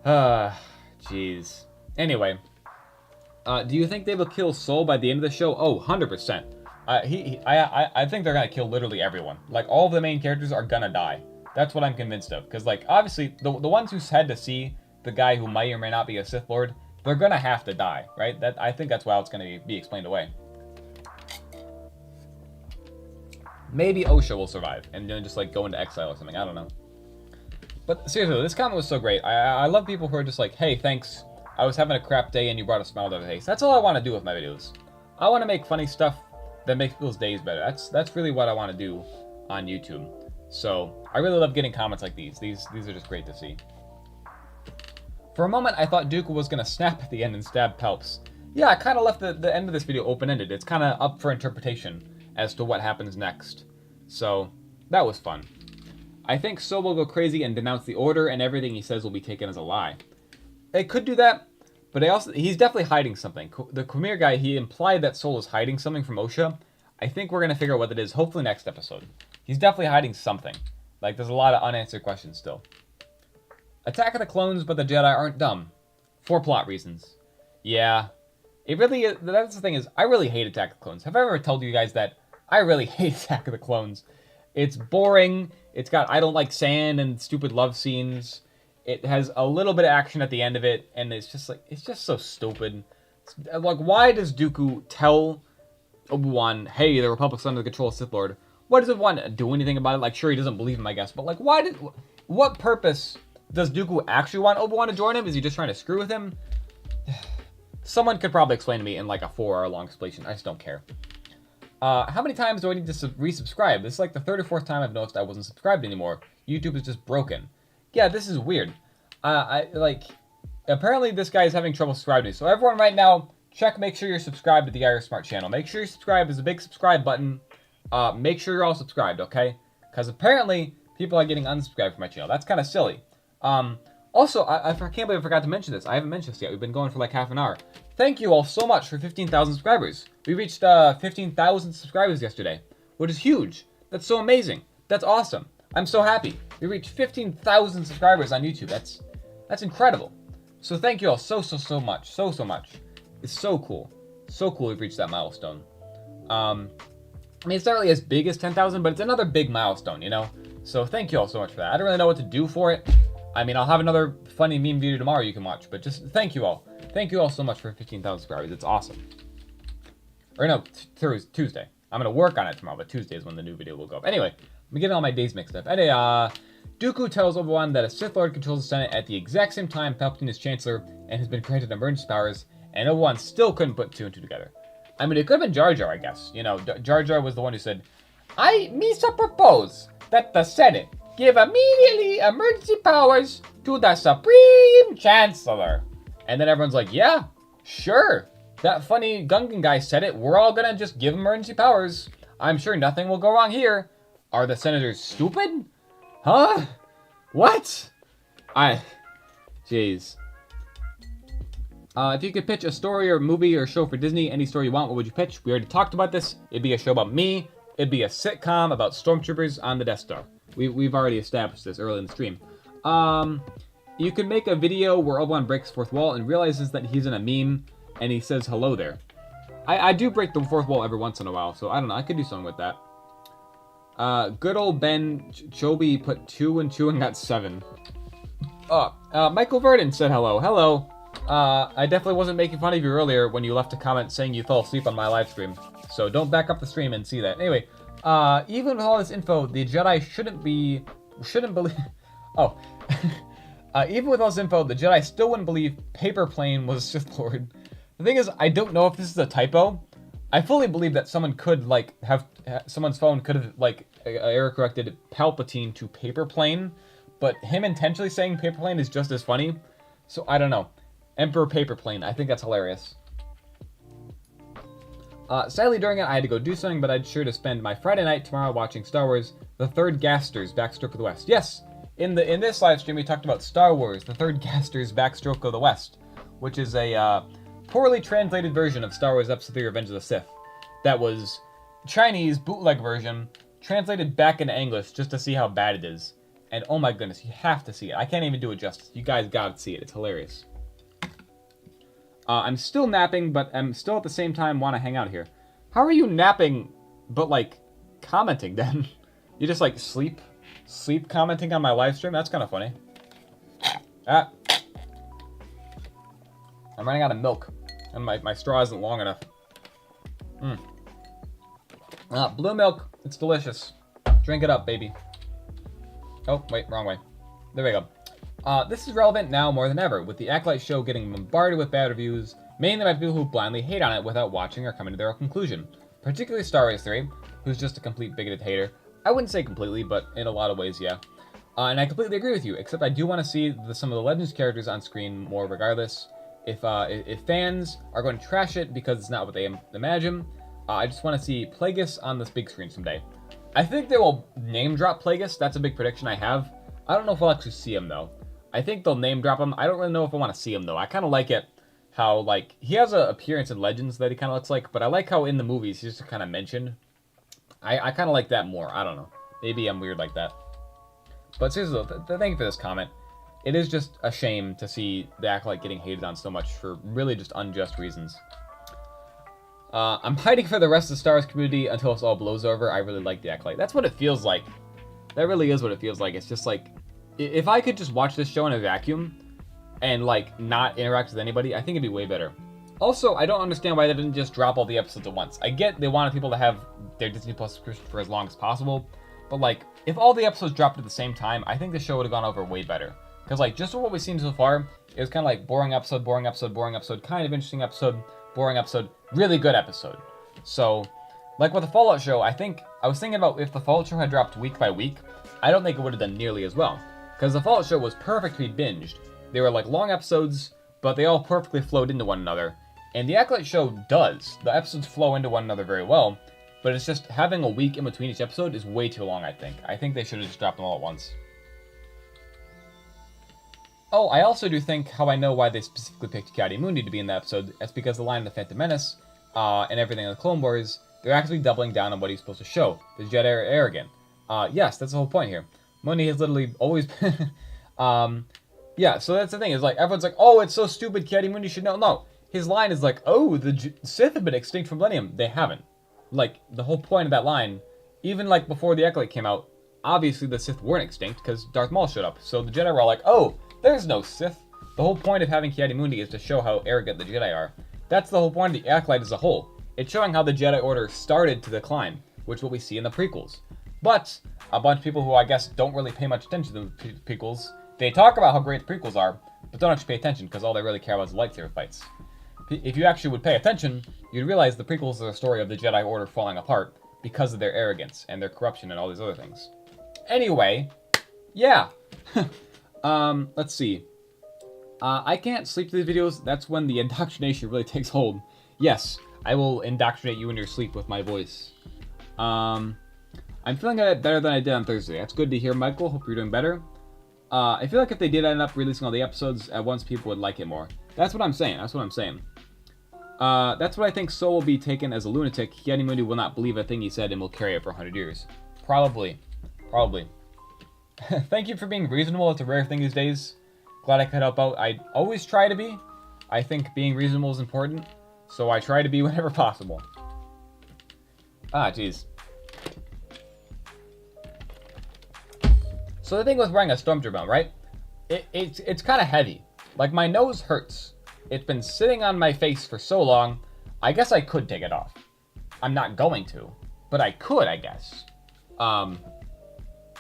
Jeez. Anyway. Do you think they will kill Soul by the end of the show? Oh, 100%. I think they're gonna kill literally everyone. Like, all of the main characters are gonna die. That's what I'm convinced of. Because, like, obviously, the ones who had to see the guy who might or may not be a Sith Lord, they're gonna have to die, right? I think that's why it's gonna be explained away. Maybe Osha will survive and then just, like, go into exile or something. I don't know. But seriously, this comment was so great. I love people who are just like, hey, thanks. I was having a crap day and you brought a smile to my face. That's all I want to do with my videos. I want to make funny stuff that makes people's days better. That's really what I want to do on YouTube. So I really love getting comments like these. These are just great to see. For a moment, I thought Dooku was going to snap at the end and stab Palps. Yeah, I kind of left the end of this video open-ended. It's kind of up for interpretation as to what happens next. So that was fun. I think So will go crazy and denounce the Order, and everything he says will be taken as a lie. It could do that, but he's definitely hiding something. The Khmer guy, he implied that Soul is hiding something from Osha. I think we're going to figure out what it is, hopefully next episode. He's definitely hiding something. Like, there's a lot of unanswered questions still. Attack of the Clones, but the Jedi aren't dumb. For plot reasons. Yeah. It really is. That's the thing is, I really hate Attack of the Clones. Have I ever told you guys that? I really hate Attack of the Clones. It's boring. It's got I don't like sand and stupid love scenes. It has a little bit of action at the end of it, and it's just like, it's just so stupid. Like, why does Dooku tell Obi-Wan, hey, the Republic's under the control of Sith Lord? Why does Obi-Wan do anything about it? Like, sure, he doesn't believe him, I guess, but like, what purpose does Dooku actually want Obi-Wan to join him? Is he just trying to screw with him? Someone could probably explain to me in like a 4-hour-long explanation. I just don't care. How many times do I need to resubscribe? This is like the 3rd or 4th time I've noticed I wasn't subscribed anymore. YouTube is just broken. Yeah, this is weird. Apparently this guy is having trouble subscribing. So everyone right now, make sure you're subscribed to the IARESMART channel. Make sure you're subscribed. There's a big subscribe button. Make sure you're all subscribed, okay? Because apparently people are getting unsubscribed from my channel. That's kind of silly. Also, I can't believe I forgot to mention this. I haven't mentioned this yet. We've been going for like half an hour. Thank you all so much for 15,000 subscribers. We reached 15,000 subscribers yesterday, which is huge. That's so amazing. That's awesome. I'm so happy. We reached 15,000 subscribers on YouTube. That's incredible. So thank you all so much. So much. It's so cool. So cool we've reached that milestone. I mean, it's not really as big as 10,000, but it's another big milestone, you know? So thank you all so much for that. I don't really know what to do for it. I mean, I'll have another funny meme video tomorrow you can watch, but just thank you all. Thank you all so much for 15,000 subscribers. It's awesome. Or no, Tuesday. I'm going to work on it tomorrow, but Tuesday is when the new video will go up. Anyway, I'm getting all my days mixed up. Anyway, Dooku tells Obi-Wan that a Sith Lord controls the Senate at the exact same time Palpatine is Chancellor and has been granted emergency powers, and Obi-Wan still couldn't put 2 and 2 together. I mean, it could have been Jar Jar, I guess. You know, Jar Jar was the one who said, me propose that the Senate give immediately emergency powers to the Supreme Chancellor. And then everyone's like, yeah, Sure. That funny Gungan guy said it. We're all gonna just give emergency powers. I'm sure nothing will go wrong here. Are the senators stupid? Huh? What? Jeez. If you could pitch a story or movie or show for Disney, any story you want, what would you pitch? We already talked about this. It'd be a show about me. It'd be a sitcom about stormtroopers on the Death Star. We've already established this early in the stream. You could make a video where Obi-Wan breaks fourth wall and realizes that he's in a meme and he says hello there. I do break the fourth wall every once in a while, so I don't know. I could do something with that. Good old Ben Chobe put 2 and 2 and got 7. Michael Verdon said hello. Hello. I definitely wasn't making fun of you earlier when you left a comment saying you fell asleep on my live stream. So don't back up the stream and see that. Anyway, even with all this info, the Jedi shouldn't believe... Oh. Even with all this info, the Jedi still wouldn't believe Paper Plane was Sith Lord. The thing is, I don't know if this is a typo. I fully believe that someone could, like, have... someone's phone could have, like, error-corrected Palpatine to Paper Plane, but him intentionally saying Paper Plane is just as funny. So, I don't know. Emperor Paper Plane. I think that's hilarious. Sadly, during it, I had to go do something, but I'd sure to spend my Friday night tomorrow watching Star Wars: The Third Gaster's Backstroke of the West. Yes! In this live stream, we talked about Star Wars: The Third Gaster's Backstroke of the West, which is a poorly translated version of Star Wars Episode 3: Revenge of the Sith. That was Chinese bootleg version, translated back into English just to see how bad it is. And oh my goodness, you have to see it. I can't even do it justice. You guys gotta see it. It's hilarious. I'm still napping, but I'm still at the same time want to hang out here. How are you napping, but like commenting then? You just like sleep commenting on my live stream? That's kind of funny. I'm running out of milk, and my straw isn't long enough. Blue milk, it's delicious. Drink it up, baby. Oh, wait, wrong way. There we go. This is relevant now more than ever, with the Acolyte show getting bombarded with bad reviews, mainly by people who blindly hate on it without watching or coming to their own conclusion. Particularly Star Wars 3, who's just a complete bigoted hater. I wouldn't say completely, but in a lot of ways, yeah. And I completely agree with you, except I do want to see some of the Legends characters on screen more regardless. If fans are going to trash it because it's not what they imagine, I just want to see Plagueis on this big screen someday. I think they will name drop Plagueis. That's a big prediction I have. I don't know if we'll actually see him, though. I think they'll name drop him. I don't really know if I want to see him, though. I kind of like it how, like, he has an appearance in Legends that he kind of looks like, but I like how in the movies he's just kind of mentioned. I kind of like that more. I don't know. Maybe I'm weird like that. But seriously, thank you for this comment. It is just a shame to see the Acolyte getting hated on so much for really just unjust reasons. I'm hiding for the rest of the Star Wars community until this all blows over. I really like the Acolyte. That's what it feels like. That really is what it feels like. It's just like, if I could just watch this show in a vacuum and, like, not interact with anybody, I think it'd be way better. Also, I don't understand why they didn't just drop all the episodes at once. I get they wanted people to have their Disney Plus subscription for as long as possible, but, like, if all the episodes dropped at the same time, I think the show would have gone over way better. Because, like, just what we've seen so far, it was kind of like boring episode, boring episode, boring episode, kind of interesting episode, boring episode, really good episode. So, like with the Fallout show, I was thinking about if the Fallout show had dropped week by week, I don't think it would have done nearly as well. Because the Fallout show was perfectly binged. They were like long episodes, but they all perfectly flowed into one another. And the Acolyte show does. The episodes flow into one another very well, but it's just having a week in between each episode is way too long, I think. I think they should have just dropped them all at once. Oh, I also do think how I know why they specifically picked Ki-Adi-Mundi to be in the episode. That's because the line in The Phantom Menace, and everything in the Clone Wars, they're actually doubling down on what he's supposed to show. The Jedi are arrogant. Yes, that's the whole point here. Mundi has literally always been... yeah, so that's the thing. Is like, everyone's like, oh, it's so stupid, Ki-Adi-Mundi should know. No, his line is like, oh, the Sith have been extinct for millennium. They haven't. Like, the whole point of that line, even like before the Acolyte came out, obviously the Sith weren't extinct because Darth Maul showed up. So the Jedi were all like, oh, there's no Sith. The whole point of having Ki-Adi-Mundi is to show how arrogant the Jedi are. That's the whole point of the Acolyte as a whole. It's showing how the Jedi Order started to decline, which is what we see in the prequels. But a bunch of people who I guess don't really pay much attention to the prequels, they talk about how great the prequels are, but don't actually pay attention because all they really care about is lightsaber fights. If you actually would pay attention, you'd realize the prequels are a story of the Jedi Order falling apart because of their arrogance and their corruption and all these other things. Anyway, yeah. Let's see. I can't sleep through these videos. That's when the indoctrination really takes hold. Yes, I will indoctrinate you in your sleep with my voice. I'm feeling a bit better than I did on Thursday. That's good to hear, Michael. Hope you're doing better. I feel like if they did end up releasing all the episodes at once, people would like it more. That's what I'm saying. That's what I think Soul will be taken as a lunatic. Yanimundi will not believe a thing he said and will carry it for 100 years. Probably. Thank you for being reasonable. It's a rare thing these days. Glad I could help out. I always try to be. I think being reasonable is important, so I try to be whenever possible. Jeez. So the thing with wearing a Stormtrooper helmet, right? It's kind of heavy. Like, my nose hurts. It's been sitting on my face for so long, I guess I could take it off. I'm not going to, but I could, I guess.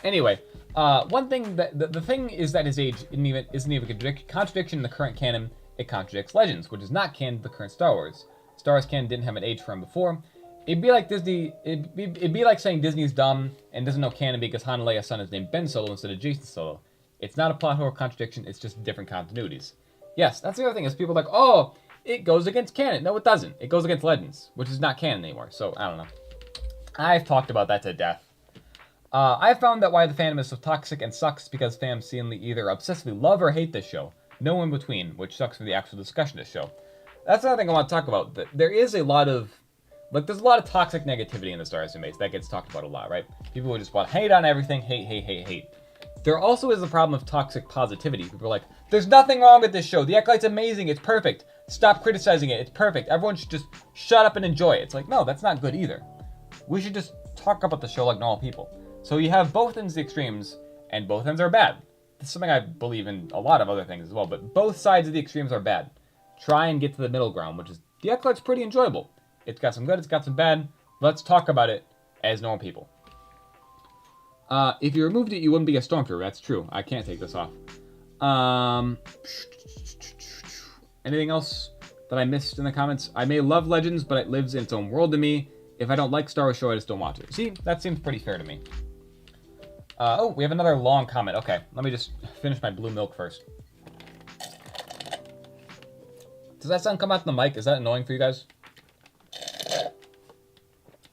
Anyway, one thing that the thing is that his age isn't even a contradiction in the current canon. It contradicts Legends, which is not canon to the current Star Wars. Star Wars canon didn't have an age for him before. It'd be like Disney. It'd be like saying Disney's dumb and doesn't know canon because Han and Leia's son is named Ben Solo instead of Jason Solo. It's not a plot hole or contradiction. It's just different continuities. Yes, that's the other thing is people are like, oh, it goes against canon. No, it doesn't. It goes against Legends, which is not canon anymore. So I don't know. I've talked about that to death. I've found that why the fandom is so toxic and sucks because fans seemingly either obsessively love or hate this show. No in between, which sucks for the actual discussion of this show. That's another thing I want to talk about. There is a lot of there's a lot of toxic negativity in the Star Wars fanbase. That gets talked about a lot, right? People who just want to hate on everything, hate. There also is a problem of toxic positivity. People are like, there's nothing wrong with this show. The Acolyte's amazing. It's perfect. Stop criticizing it. It's perfect. Everyone should just shut up and enjoy it. It's like, no, that's not good either. We should just talk about the show like normal people. So you have both ends of the extremes, and both ends are bad. This is something I believe in a lot of other things as well, but both sides of the extremes are bad. Try and get to the middle ground, which is, the Acolyte's pretty enjoyable. It's got some good, it's got some bad. Let's talk about it as normal people. If you removed it, you wouldn't be a Stormtrooper. That's true. I can't take this off. Anything else that I missed in the comments? I may love Legends, but it lives in its own world to me. If I don't like Star Wars show, I just don't watch it. See, that seems pretty fair to me. Oh, we have another long comment. Okay, let me just finish my blue milk first. Does that sound come out from the mic? Is that annoying for you guys?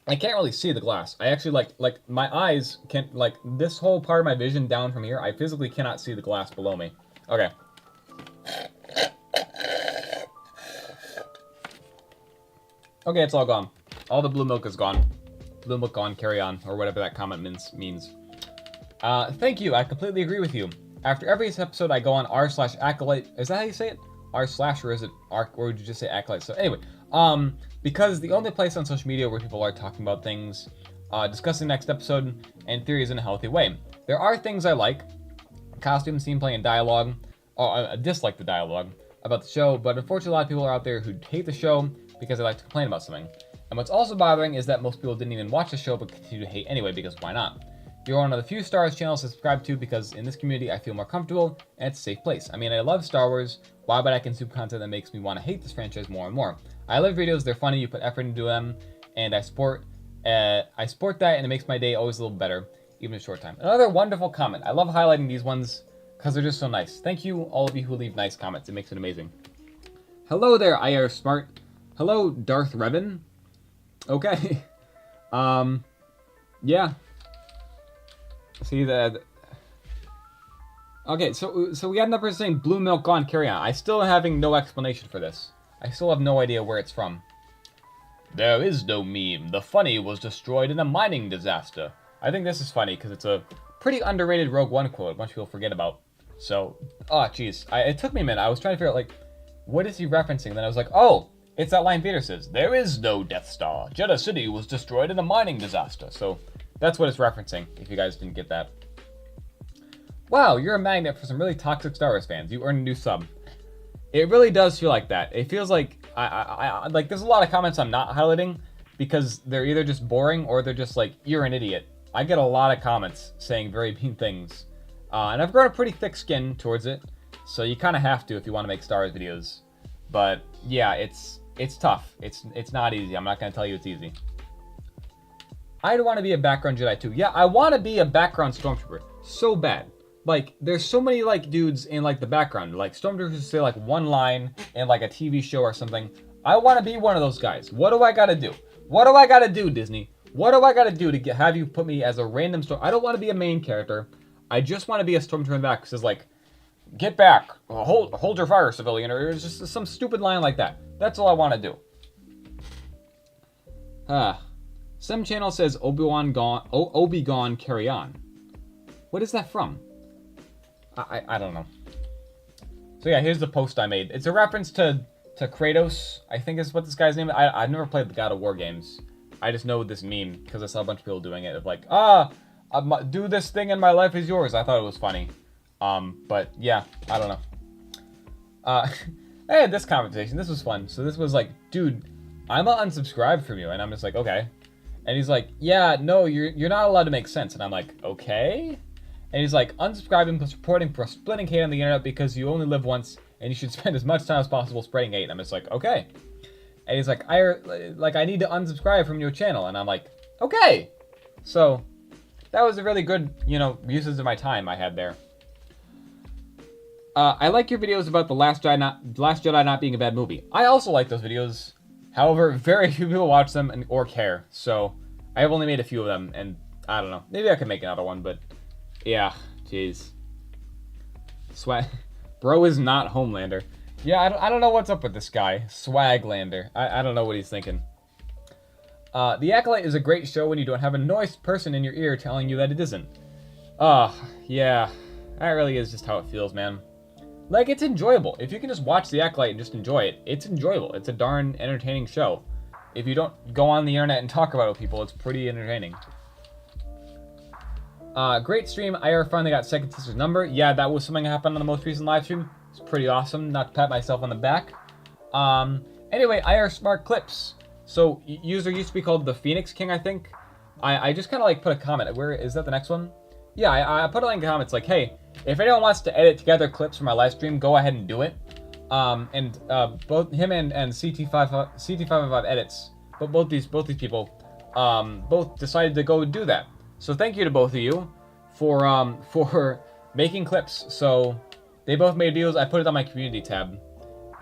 I can't really see the glass. I actually like my eyes can't, like this whole part of my vision down from here, I physically cannot see the glass below me. Okay. Okay, it's all gone. All the blue milk is gone. Blue milk gone, carry on, or whatever that comment means. Thank you, I completely agree with you. After every episode, I go on r/acolyte. Is that how you say it? r/ or is it r, or would you just say acolyte? So anyway, because the only place on social media where people are talking about things, discussing next episode, and theories in a healthy way. There are things I like, costumes, scene play, and dialogue. I dislike the dialogue about the show, but unfortunately a lot of people are out there who hate the show because they like to complain about something. And what's also bothering is that most people didn't even watch the show but continue to hate anyway, because why not? You're one of the few Star Wars channels to subscribe to because in this community I feel more comfortable and it's a safe place. I mean, I love Star Wars. Why would I consume content that makes me want to hate this franchise more and more? I love videos, they're funny, you put effort into them, and I support that, and it makes my day always a little better, even in a short time. Another wonderful comment. I love highlighting these ones because they're just so nice. Thank you, all of you who leave nice comments. It makes it amazing. Hello there, IARESMART. Hello, Darth Revan. Okay. Yeah. See that? Okay, so we had another person saying blue milk gone, carry on. I still having no explanation for this. I still have no idea where it's from. There is no meme. The funny was destroyed in a mining disaster. I think this is funny because it's a pretty underrated Rogue One quote. A bunch of people forget about. So, oh jeez, it took me a minute. I was trying to figure out like, what is he referencing? And then I was like, oh, it's that line Vader says. There is no Death Star. Jeddah City was destroyed in a mining disaster. So that's what it's referencing. If you guys didn't get that. Wow, you're a magnet for some really toxic Star Wars fans. You earned a new sub. It really does feel like that. It feels like I like there's a lot of comments I'm not highlighting because they're either just boring or they're just like, you're an idiot. I get a lot of comments saying very mean things. And I've grown a pretty thick skin towards it. So you kind of have to if you want to make Star Wars videos. But yeah, it's tough. It's not easy. I'm not going to tell you it's easy. I'd want to be a background Jedi too. Yeah, I want to be a background Stormtrooper. So bad. Like, there's so many, like, dudes in, like, the background. Like, Stormtroopers say, like, one line in, like, a TV show or something. I want to be one of those guys. What do I gotta do? What do I gotta do, Disney? What do I gotta do to have you put me as a random storm? I don't want to be a main character. I just want to be a Stormtrooper in the back who says, like, get back, hold your fire, civilian, or it's just some stupid line like that. That's all I want to do. Some channel says Obi-Wan carry on. What is that from? I don't know. So yeah, here's the post I made. It's a reference to Kratos, I think is what this guy's name is. I've never played the God of War games. I just know this meme because I saw a bunch of people doing it of like, do this thing and my life is yours. I thought it was funny. But yeah, I don't know. I had this conversation. This was fun. So this was like, dude, I'm unsubscribed from you. And I'm just like, okay. And he's like, yeah, no, you're not allowed to make sense. And I'm like, okay. And he's like, unsubscribing plus reporting for splitting hate on the internet because you only live once and you should spend as much time as possible spreading hate. And I'm just like, okay. And he's like, I need to unsubscribe from your channel. And I'm like, okay. So that was a really good, uses of my time I had there. I like your videos about The Last Jedi not being a bad movie. I also like those videos. However, very few people watch them or care. So I have only made a few of them, and I don't know. Maybe I could make another one, but yeah, jeez. Bro is not Homelander. Yeah, I don't know what's up with this guy. Swaglander. I don't know what he's thinking. The Acolyte is a great show when you don't have a noise person in your ear telling you that it isn't. Yeah. That really is just how it feels, man. Like, it's enjoyable. If you can just watch The Acolyte and just enjoy it, it's enjoyable. It's a darn entertaining show. If you don't go on the internet and talk about it with people, it's pretty entertaining. Great stream. IR finally got Second Sister's number. Yeah, that was something that happened on the most recent live stream. It's pretty awesome. Not to pat myself on the back. Anyway, IARESMART clips. So, user used to be called the Phoenix King, I think. I just kind of like put a comment. Where is that the next one? Yeah, I put a link in the comments like, hey, if anyone wants to edit together clips for my live stream, go ahead and do it. Both him and CT555 edits, but both these people, both decided to go do that. So thank you to both of you for making clips. So they both made videos. I put it on my community tab,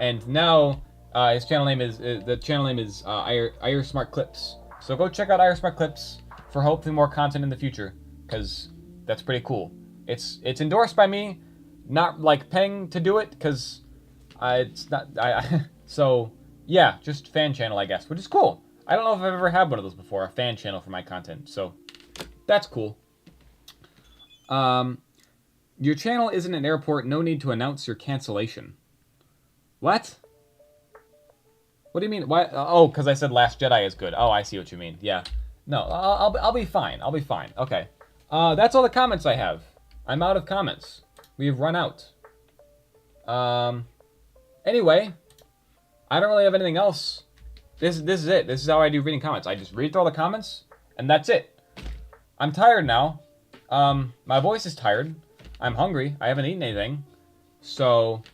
and now his channel name is IARESMART Clips. So go check out IARESMART Clips for hopefully more content in the future, because that's pretty cool. It's endorsed by me, not like paying to do it, because it's not. So yeah, just fan channel, I guess, which is cool. I don't know if I've ever had one of those before, a fan channel for my content. So that's cool. Your channel isn't an airport. No need to announce your cancellation. What? What do you mean? Why? Oh, because I said Last Jedi is good. Oh, I see what you mean. Yeah. No, I'll be fine. I'll be fine. Okay. That's all the comments I have. I'm out of comments. We've run out. Anyway, I don't really have anything else. This is it. This is how I do reading comments. I just read through all the comments, and that's it. I'm tired now. My voice is tired. I'm hungry. I haven't eaten anything. So,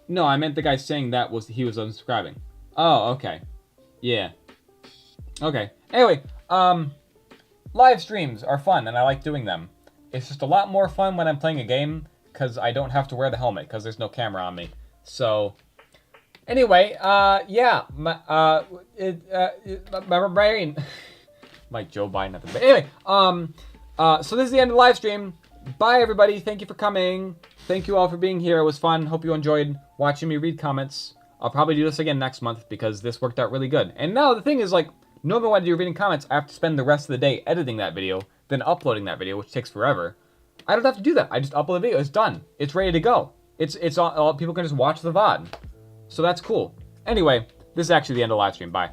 no, I meant the guy saying that he was unsubscribing. Oh, okay. Yeah. Okay. Anyway, live streams are fun, and I like doing them. It's just a lot more fun when I'm playing a game, because I don't have to wear the helmet, because there's no camera on me. So, anyway, yeah, my brain, like Joe Biden at the anyway, so this is the end of the live stream. Bye, everybody. Thank you for coming. Thank you all for being here. It was fun. Hope you enjoyed watching me read comments. I'll probably do this again next month, because this worked out really good. And now the thing is, like, normally when I do reading comments, I have to spend the rest of the day editing that video, then uploading that video, which takes forever. I don't have to do that. I just upload the video. It's done. It's ready to go. It's all people can just watch the VOD. So that's cool. Anyway, this is actually the end of the live stream. Bye.